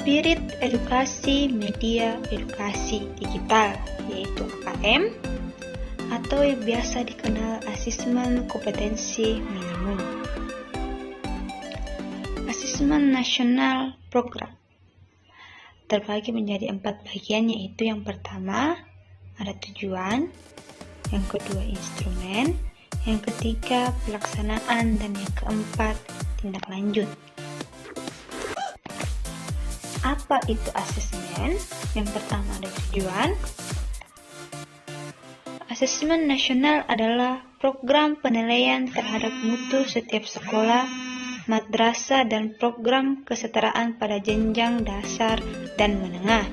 spirit edukasi media edukasi digital, yaitu AKM, atau yang biasa dikenal asesmen kompetensi minimum. Asesmen nasional program terbagi menjadi 4 bagian, yaitu yang pertama ada tujuan, yang kedua instrumen, yang ketiga pelaksanaan, dan yang keempat tindak lanjut. Apa itu asesmen? Yang pertama ada tujuan. Asesmen nasional adalah program penilaian terhadap mutu setiap sekolah, madrasah, dan program kesetaraan pada jenjang dasar dan menengah.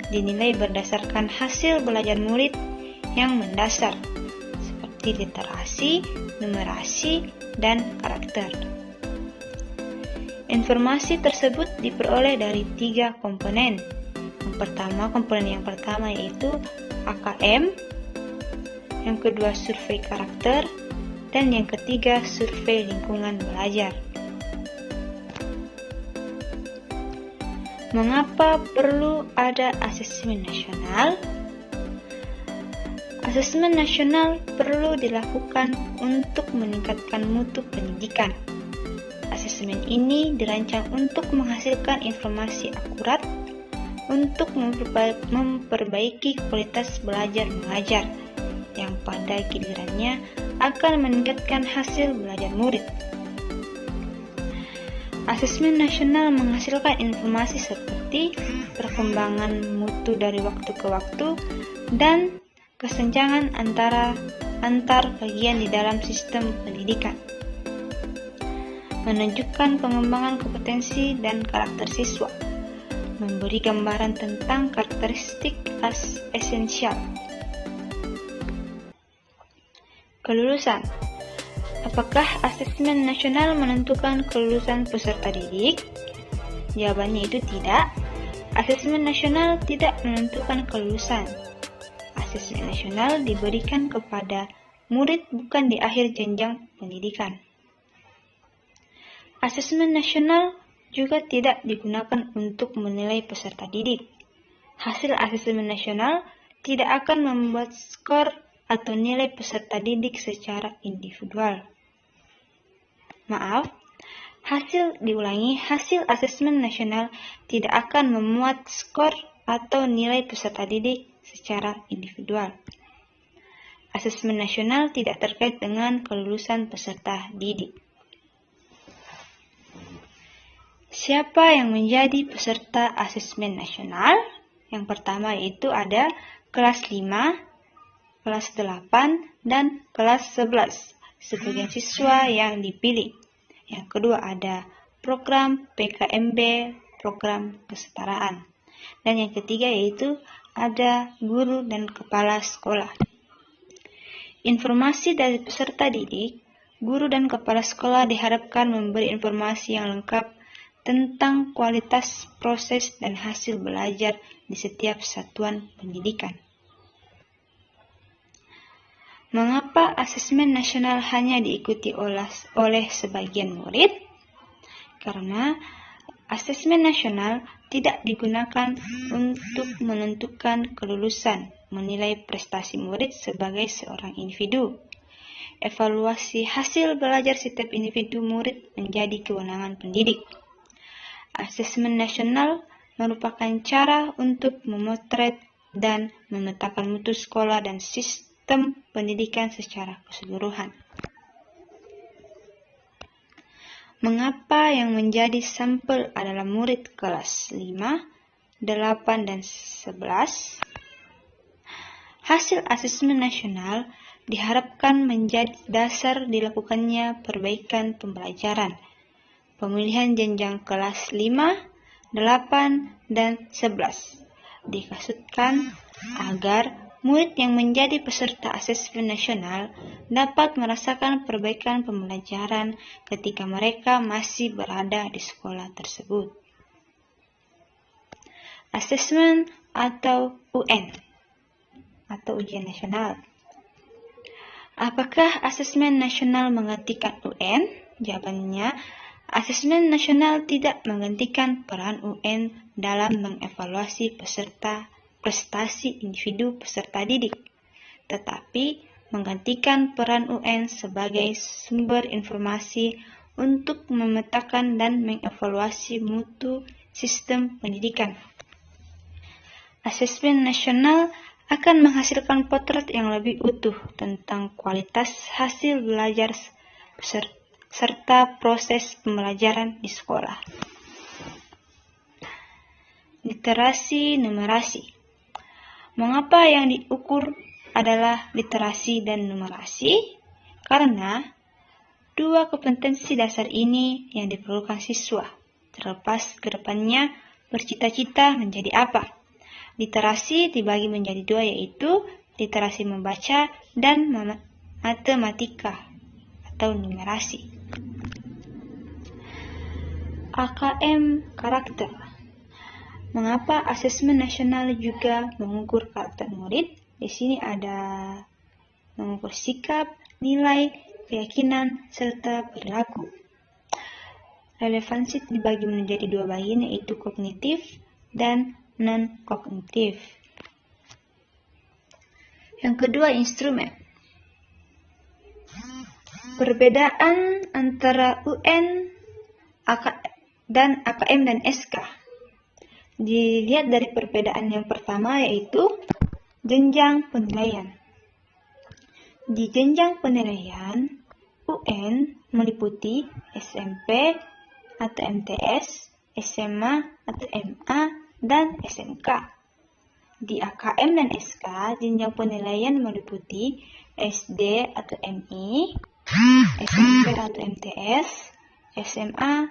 Dinilai berdasarkan hasil belajar murid yang mendasar, seperti literasi, numerasi, dan karakter. Informasi tersebut diperoleh dari 3 komponen. Komponen yang pertama yaitu AKM, yang kedua survei karakter, dan yang ketiga survei lingkungan belajar. Mengapa perlu ada asesmen nasional? Asesmen nasional perlu dilakukan untuk meningkatkan mutu pendidikan. Asesmen ini dirancang untuk menghasilkan informasi akurat untuk memperbaiki kualitas belajar mengajar, yang pada gilirannya akan meningkatkan hasil belajar murid. Asesmen nasional menghasilkan informasi seperti perkembangan mutu dari waktu ke waktu dan kesenjangan antar bagian di dalam sistem pendidikan. Menunjukkan pengembangan kompetensi dan karakter siswa. Memberi gambaran tentang karakteristik esensial. Kelulusan. Apakah asesmen nasional menentukan kelulusan peserta didik? Jawabannya itu tidak. Asesmen nasional tidak menentukan kelulusan. Asesmen nasional diberikan kepada murid bukan di akhir jenjang pendidikan. Asesmen nasional juga tidak digunakan untuk menilai peserta didik. Hasil asesmen nasional tidak akan membuat skor atau nilai peserta didik secara individual. Hasil asesmen nasional tidak akan memuat skor atau nilai peserta didik secara individual. Asesmen nasional tidak terkait dengan kelulusan peserta didik. Siapa yang menjadi peserta asesmen nasional? Yang pertama yaitu ada kelas 5, kelas 8, dan kelas 11 sebagai siswa yang dipilih. Yang kedua ada program PKMB, program kesetaraan. Dan yang ketiga yaitu ada guru dan kepala sekolah. Informasi dari peserta didik, guru dan kepala sekolah diharapkan memberi informasi yang lengkap tentang kualitas, proses, dan hasil belajar di setiap satuan pendidikan. Mengapa asesmen nasional hanya diikuti oleh sebagian murid? Karena asesmen nasional tidak digunakan untuk menentukan kelulusan, menilai prestasi murid sebagai seorang individu. Evaluasi hasil belajar setiap individu murid menjadi kewenangan pendidik. Asesmen nasional merupakan cara untuk memotret dan memetakan mutu sekolah dan sistem pendidikan secara keseluruhan. Mengapa yang menjadi sampel adalah murid kelas 5, 8, dan 11? Hasil asesmen nasional diharapkan menjadi dasar dilakukannya perbaikan pembelajaran. Pemilihan jenjang kelas 5, 8, dan 11 dikasutkan agar murid yang menjadi peserta asesmen nasional dapat merasakan perbaikan pembelajaran ketika mereka masih berada di sekolah tersebut. Asesmen atau UN atau ujian nasional. Apakah asesmen nasional mengertikan UN? Jawabannya, Asesmen nasional tidak menggantikan peran UN dalam mengevaluasi peserta prestasi individu peserta didik, tetapi menggantikan peran UN sebagai sumber informasi untuk memetakan dan mengevaluasi mutu sistem pendidikan. Asesmen nasional akan menghasilkan potret yang lebih utuh tentang kualitas hasil belajar serta proses pembelajaran di sekolah. Literasi numerasi. Mengapa yang diukur adalah literasi dan numerasi? Karena dua kompetensi dasar ini yang diperlukan siswa, terlepas ke depannya bercita-cita menjadi apa. Literasi dibagi menjadi dua, yaitu literasi membaca dan matematika atau numerasi. AKM karakter. Mengapa asesmen nasional juga mengukur karakter murid? Di sini ada mengukur sikap, nilai, keyakinan, serta perilaku. Relevansi dibagi menjadi dua bagian, yaitu kognitif dan non-kognitif. Yang kedua, instrumen. Perbedaan antara UN dan AKM dan SK. Dilihat dari perbedaan yang pertama, yaitu jenjang penilaian. Di jenjang penilaian, UN meliputi SMP atau MTS, SMA atau MA, dan SMK. Di AKM dan SK, jenjang penilaian meliputi SD atau MI, SMP atau MTS, SMA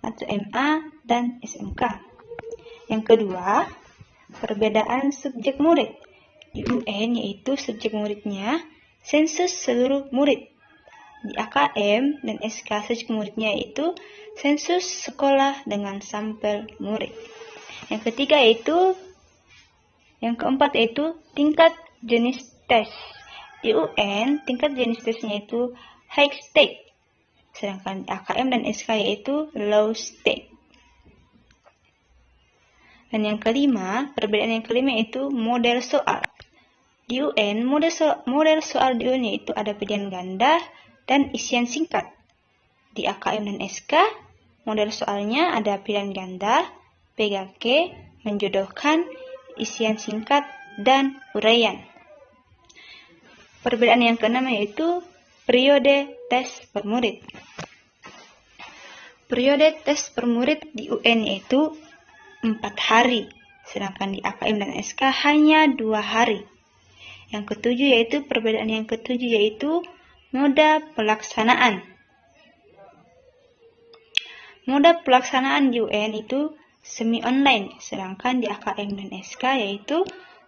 atau MA, dan SMK. Yang kedua, perbedaan subjek murid. Di UN yaitu subjek muridnya sensus seluruh murid. Di AKM dan SK subjek muridnya yaitu sensus sekolah dengan sampel murid. Yang keempat yaitu tingkat jenis tes. Di UN, tingkat jenis tesnya itu high stake, sedangkan di AKM dan SK yaitu low stake. Dan perbedaan yang kelima yaitu model soal. Di UN, model soal di UN yaitu ada pilihan ganda dan isian singkat. Di AKM dan SK, model soalnya ada pilihan ganda, PGK, menjodohkan, isian singkat, dan uraian. Perbedaan yang keenam yaitu periode tes per murid. Periode tes per murid di UN yaitu 4 hari, sedangkan di AKM dan SK hanya 2 hari. Perbedaan yang ketujuh yaitu moda pelaksanaan. Moda pelaksanaan di UN itu semi online, sedangkan di AKM dan SK yaitu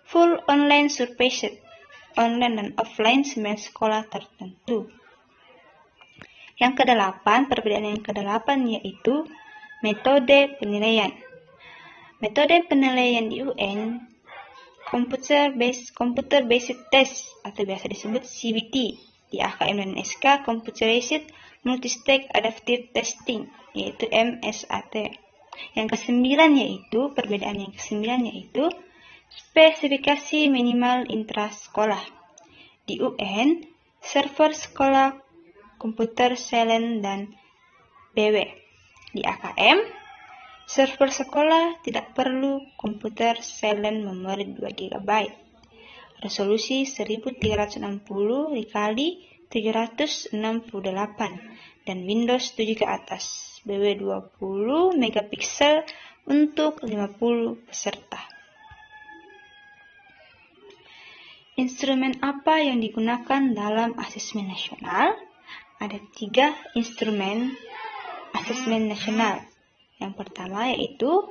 full online supervised, online dan offline semester sekolah tertentu. Perbedaan yang kedelapan yaitu metode penilaian. Metode penilaian di UN computer based test atau biasa disebut CBT. Di AKM dan SK computerized multistage adaptive testing yaitu MSAT. Perbedaan yang kesembilan yaitu spesifikasi minimal intrasekolah. Di UN server sekolah, komputer silent, dan BW. Di AKM server sekolah tidak perlu komputer silent memori 2 GB. Resolusi 1360 dikali 768 dan Windows 7 ke atas. BW 20 megapiksel untuk 50 peserta. Instrumen apa yang digunakan dalam asesmen nasional? Ada 3 instrumen asesmen nasional. Yang pertama yaitu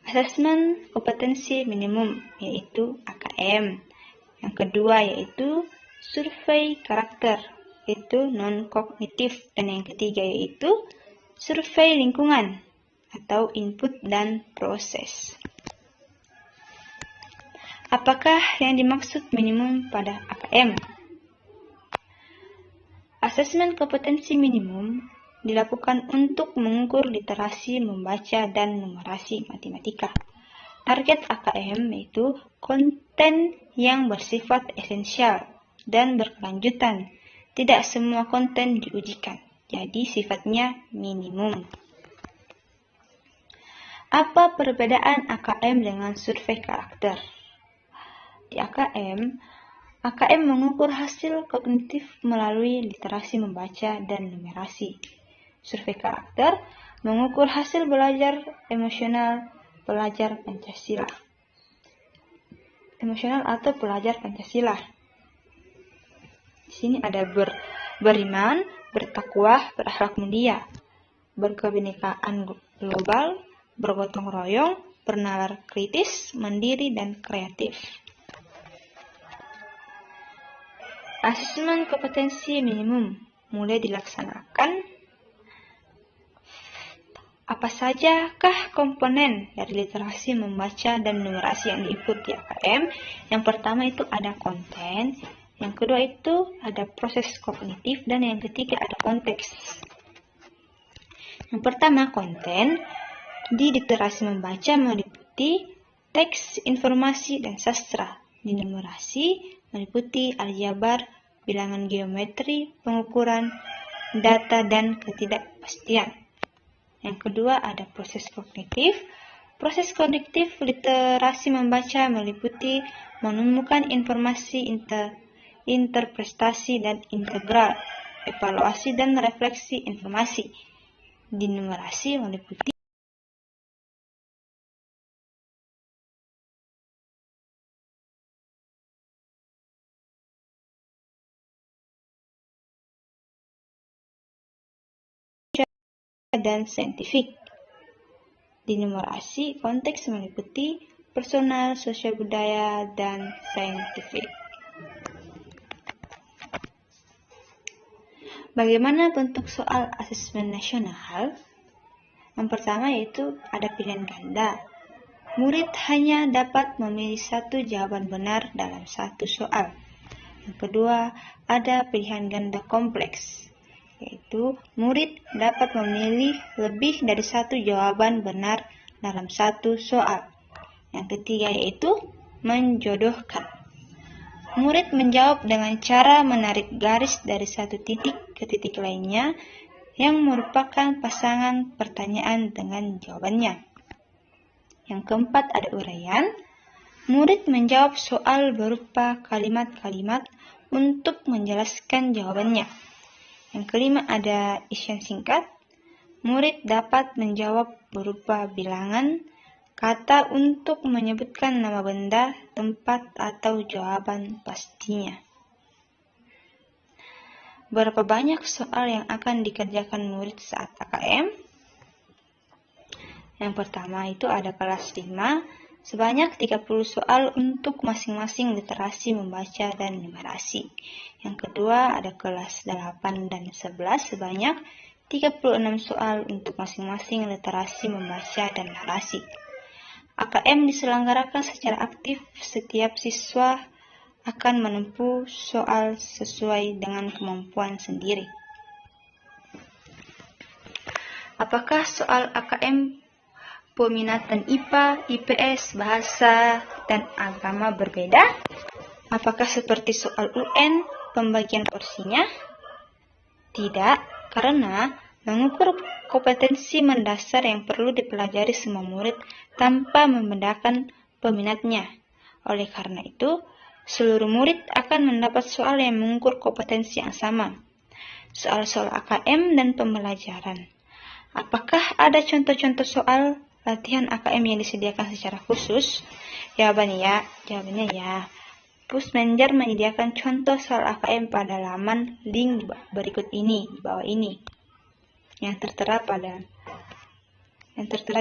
asesmen kompetensi minimum, yaitu AKM. Yang kedua yaitu survei karakter, yaitu non-kognitif. Dan yang ketiga yaitu survei lingkungan atau input dan proses. Apakah yang dimaksud minimum pada AKM? Asesmen kompetensi minimum dilakukan untuk mengukur literasi membaca dan numerasi matematika. Target AKM yaitu konten yang bersifat esensial dan berkelanjutan. Tidak semua konten diujikan, jadi sifatnya minimum. Apa perbedaan AKM dengan survei karakter? Di AKM mengukur hasil kognitif melalui literasi membaca dan numerasi. Survei karakter mengukur hasil belajar emosional pelajar Pancasila. Emosional atau pelajar Pancasila. Di sini ada beriman, bertakwa, berakhlak mulia, berkebinekaan global, bergotong royong, bernalar kritis, mandiri, dan kreatif. Asesmen kompetensi minimum mulai dilaksanakan. Apa sajakah komponen dari literasi membaca dan numerasi yang diikuti AKM? Yang pertama itu ada konten, yang kedua itu ada proses kognitif, dan yang ketiga ada konteks. Yang pertama konten, di literasi membaca meliputi teks, informasi, dan sastra. Di numerasi meliputi aljabar, bilangan geometri, pengukuran, data, dan ketidakpastian. Yang kedua ada proses kognitif. Proses kognitif literasi membaca meliputi menemukan informasi, interpretasi, dan integral, evaluasi, dan refleksi informasi. Di numerasi meliputi dan saintifik. Di numerasi, konteks meliputi personal, sosial budaya, dan saintifik. Bagaimana bentuk soal asesmen nasional? Yang pertama yaitu ada pilihan ganda. Murid hanya dapat memilih satu jawaban benar dalam satu soal. Yang kedua, ada pilihan ganda kompleks, yaitu murid dapat memilih lebih dari satu jawaban benar dalam satu soal. Yang ketiga yaitu menjodohkan. Murid menjawab dengan cara menarik garis dari satu titik ke titik lainnya yang merupakan pasangan pertanyaan dengan jawabannya. Yang keempat ada uraian. Murid menjawab soal berupa kalimat-kalimat untuk menjelaskan jawabannya. Yang kelima ada isian singkat. Murid dapat menjawab berupa bilangan, kata untuk menyebutkan nama benda, tempat, atau jawaban pastinya. Berapa banyak soal yang akan dikerjakan murid saat AKM? Yang pertama itu ada kelas 5, sebanyak 30 soal untuk masing-masing literasi membaca dan numerasi. Yang kedua ada kelas 8 dan 11, sebanyak 36 soal untuk masing-masing literasi membaca dan narasi. AKM diselenggarakan secara aktif, setiap siswa akan menempuh soal sesuai dengan kemampuan sendiri. Apakah soal AKM peminatan IPA, IPS, bahasa, dan agama berbeda? Apakah seperti soal UN, pembagian porsinya? Tidak, karena mengukur kompetensi mendasar yang perlu dipelajari semua murid tanpa membedakan peminatnya. Oleh karena itu, seluruh murid akan mendapat soal yang mengukur kompetensi yang sama. Soal-soal AKM dan pembelajaran. Apakah ada contoh-contoh soal latihan AKM yang disediakan secara khusus? Jawabannya ya. Pusmenjar menyediakan contoh soal AKM pada laman link berikut ini, di bawah ini. Yang tertera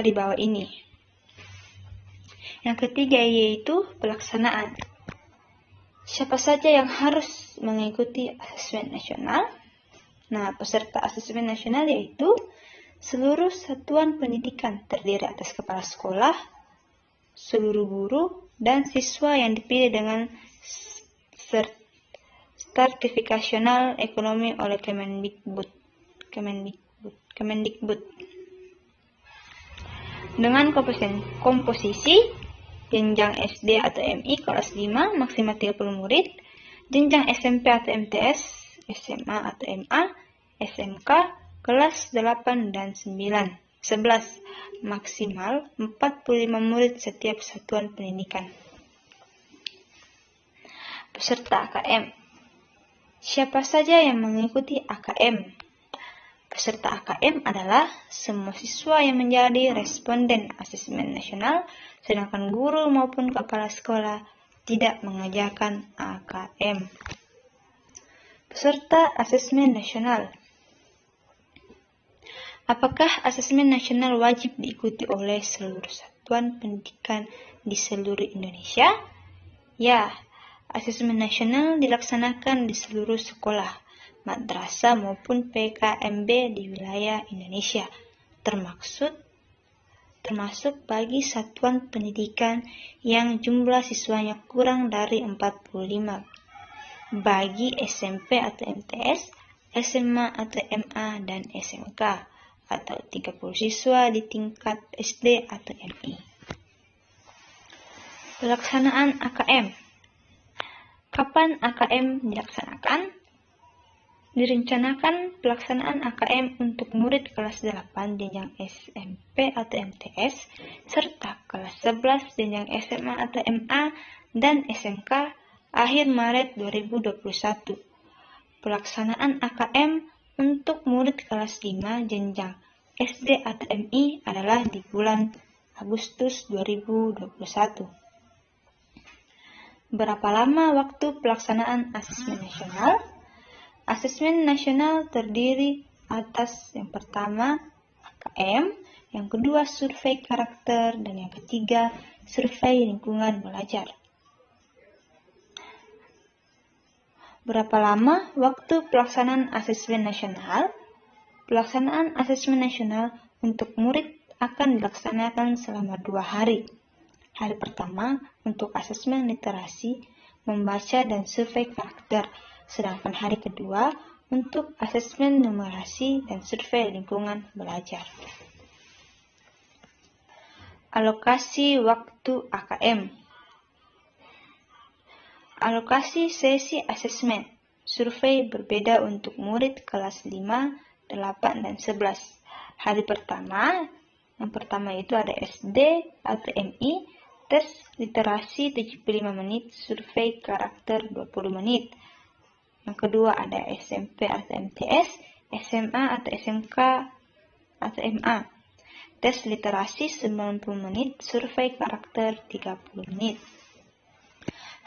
di bawah ini. Yang ketiga yaitu pelaksanaan. Siapa saja yang harus mengikuti asesmen nasional? Nah, peserta asesmen nasional yaitu seluruh satuan pendidikan terdiri atas kepala sekolah, seluruh guru, dan siswa yang dipilih dengan sertifikasional ekonomi oleh Kemendikbud. Kemendikbud. Dengan komposisi jenjang SD atau MI kelas 5 maksimal 30 murid, jenjang SMP atau MTS, SMA atau MA, SMK kelas 8 dan 11 maksimal 45 murid setiap satuan pendidikan. Peserta AKM. Siapa saja yang mengikuti AKM? Peserta AKM adalah semua siswa yang menjadi responden asesmen nasional, sedangkan guru maupun kepala sekolah tidak mengajarkan AKM. Peserta asesmen nasional. Apakah asesmen nasional wajib diikuti oleh seluruh satuan pendidikan di seluruh Indonesia? Ya, asesmen nasional dilaksanakan di seluruh sekolah, madrasah maupun PKMB di wilayah Indonesia, termasuk bagi satuan pendidikan yang jumlah siswanya kurang dari 45, bagi SMP atau MTS, SMA atau MA, dan SMK, atau 30 siswa di tingkat SD atau MI. Pelaksanaan AKM. Kapan AKM dilaksanakan? Direncanakan pelaksanaan AKM untuk murid kelas 8 jenjang SMP atau MTS, serta kelas 11 jenjang SMA atau MA dan SMK akhir Maret 2021. Pelaksanaan AKM untuk murid kelas 5 jenjang SD atau MI adalah di bulan Agustus 2021. Berapa lama waktu pelaksanaan asesmen nasional? Asesmen nasional terdiri atas yang pertama AKM, yang kedua survei karakter, dan yang ketiga survei lingkungan belajar. Berapa lama waktu pelaksanaan asesmen nasional? Pelaksanaan asesmen nasional untuk murid akan dilaksanakan selama 2 hari. Hari pertama untuk asesmen literasi, membaca, dan survei karakter. Sedangkan hari kedua untuk asesmen numerasi dan survei lingkungan belajar. Alokasi waktu AKM. Alokasi sesi asesmen survei berbeda untuk murid kelas 5, 8, dan 11. Hari pertama, yang pertama itu ada SD atau MI, tes literasi 75 menit, survei karakter 20 menit. Yang kedua ada SMP atau MTS, SMA atau SMK atau MA. Tes literasi 90 menit, survei karakter 30 menit.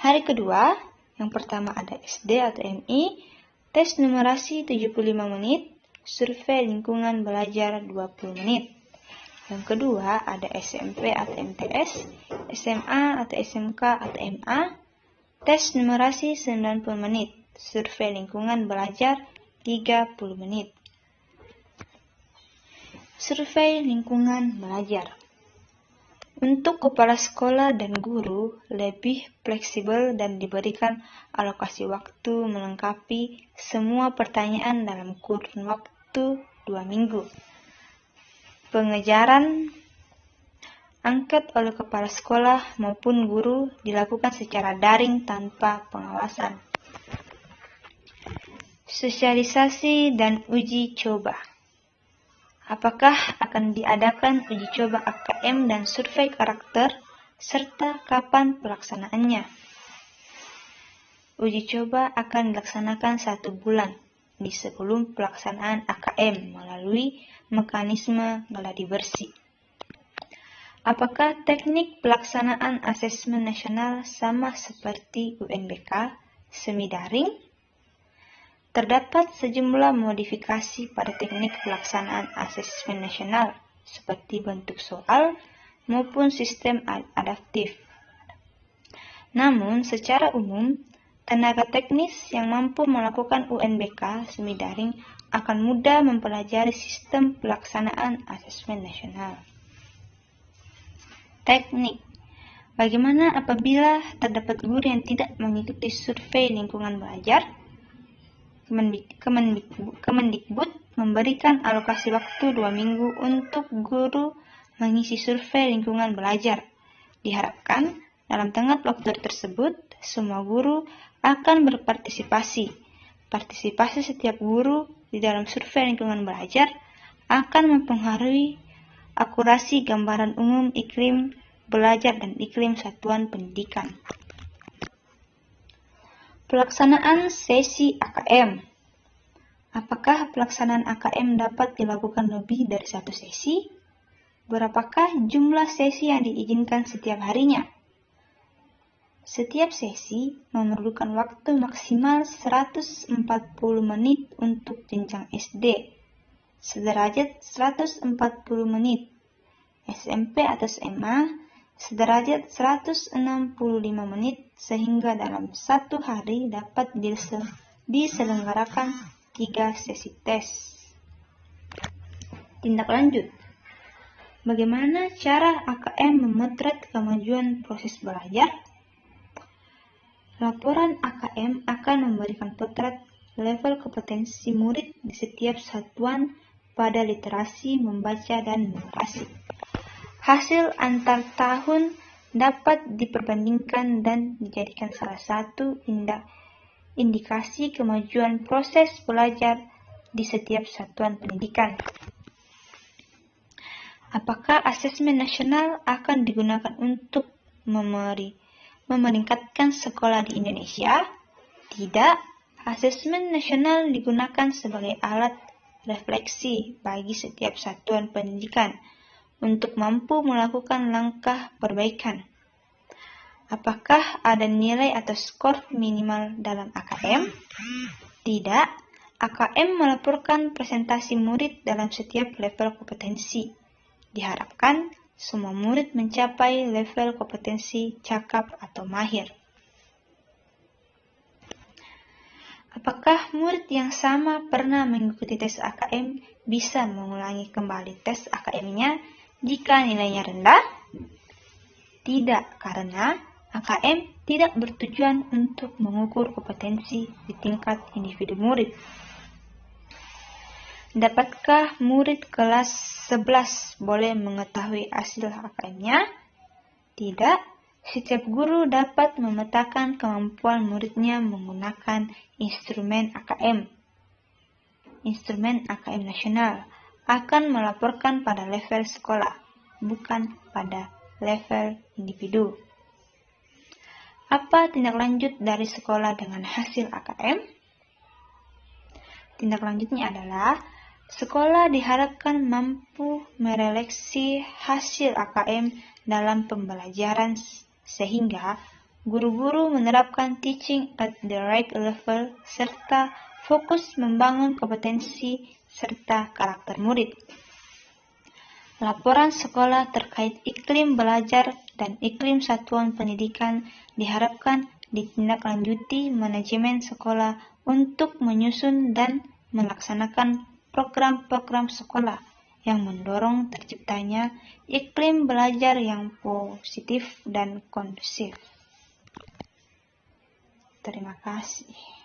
Hari kedua, yang pertama ada SD atau MI, tes numerasi 75 menit, survei lingkungan belajar 20 menit. Yang kedua ada SMP atau MTS, SMA atau SMK atau MA, tes numerasi 90 menit. Survei lingkungan belajar 30 menit. Survei lingkungan belajar. Untuk kepala sekolah dan guru lebih fleksibel dan diberikan alokasi waktu melengkapi semua pertanyaan dalam kurun waktu 2 minggu. Pengejaran angket oleh kepala sekolah maupun guru dilakukan secara daring tanpa pengawasan. Sosialisasi dan uji coba. Apakah akan diadakan uji coba AKM dan survei karakter, serta kapan pelaksanaannya? Uji coba akan dilaksanakan 1 bulan di sebelum pelaksanaan AKM melalui mekanisme gladi bersih. Apakah teknik pelaksanaan asesmen nasional sama seperti UNBK, semi daring? Terdapat sejumlah modifikasi pada teknik pelaksanaan asesmen nasional, seperti bentuk soal maupun sistem adaptif. Namun, secara umum, tenaga teknis yang mampu melakukan UNBK semi daring akan mudah mempelajari sistem pelaksanaan asesmen nasional. Teknik. Bagaimana apabila terdapat guru yang tidak mengikuti survei lingkungan belajar? Kemendikbud memberikan alokasi waktu 2 minggu untuk guru mengisi survei lingkungan belajar. Diharapkan dalam tenggat waktu tersebut, semua guru akan berpartisipasi. Partisipasi setiap guru di dalam survei lingkungan belajar akan mempengaruhi akurasi gambaran umum iklim belajar dan iklim satuan pendidikan. Pelaksanaan sesi AKM. Apakah pelaksanaan AKM dapat dilakukan lebih dari satu sesi? Berapakah jumlah sesi yang diizinkan setiap harinya? Setiap sesi memerlukan waktu maksimal 140 menit untuk jenjang SD, sederajat 140 menit, SMP atau SMA, sederajat 165 menit, sehingga dalam satu hari dapat diselenggarakan 3 sesi tes. Tindak lanjut. Bagaimana cara AKM memotret kemajuan proses belajar? Laporan AKM akan memberikan potret level kompetensi murid di setiap satuan pada literasi, membaca, dan menulis. Hasil antar tahun dapat diperbandingkan dan dijadikan salah satu indikasi kemajuan proses belajar di setiap satuan pendidikan. Apakah asesmen nasional akan digunakan untuk meningkatkan sekolah di Indonesia? Tidak. Asesmen nasional digunakan sebagai alat refleksi bagi setiap satuan pendidikan untuk mampu melakukan langkah perbaikan. Apakah ada nilai atau skor minimal dalam AKM? Tidak. AKM melaporkan presentasi murid dalam setiap level kompetensi. Diharapkan semua murid mencapai level kompetensi cakap atau mahir. Apakah murid yang sama pernah mengikuti tes AKM bisa mengulangi kembali tes AKM-nya jika nilainya rendah? Tidak, karena AKM tidak bertujuan untuk mengukur kompetensi di tingkat individu murid. Dapatkah murid kelas 11 boleh mengetahui hasil AKM-nya? Tidak. Setiap guru dapat memetakan kemampuan muridnya menggunakan instrumen AKM. Instrumen AKM nasional akan melaporkan pada level sekolah, bukan pada level individu. Apa tindak lanjut dari sekolah dengan hasil AKM? Tindak lanjutnya adalah sekolah diharapkan mampu merefleksi hasil AKM dalam pembelajaran sehingga guru-guru menerapkan teaching at the right level serta fokus membangun kompetensi serta karakter murid. Laporan sekolah terkait iklim belajar dan iklim satuan pendidikan diharapkan ditindaklanjuti manajemen sekolah untuk menyusun dan melaksanakan program-program sekolah yang mendorong terciptanya iklim belajar yang positif dan kondusif. Terima kasih.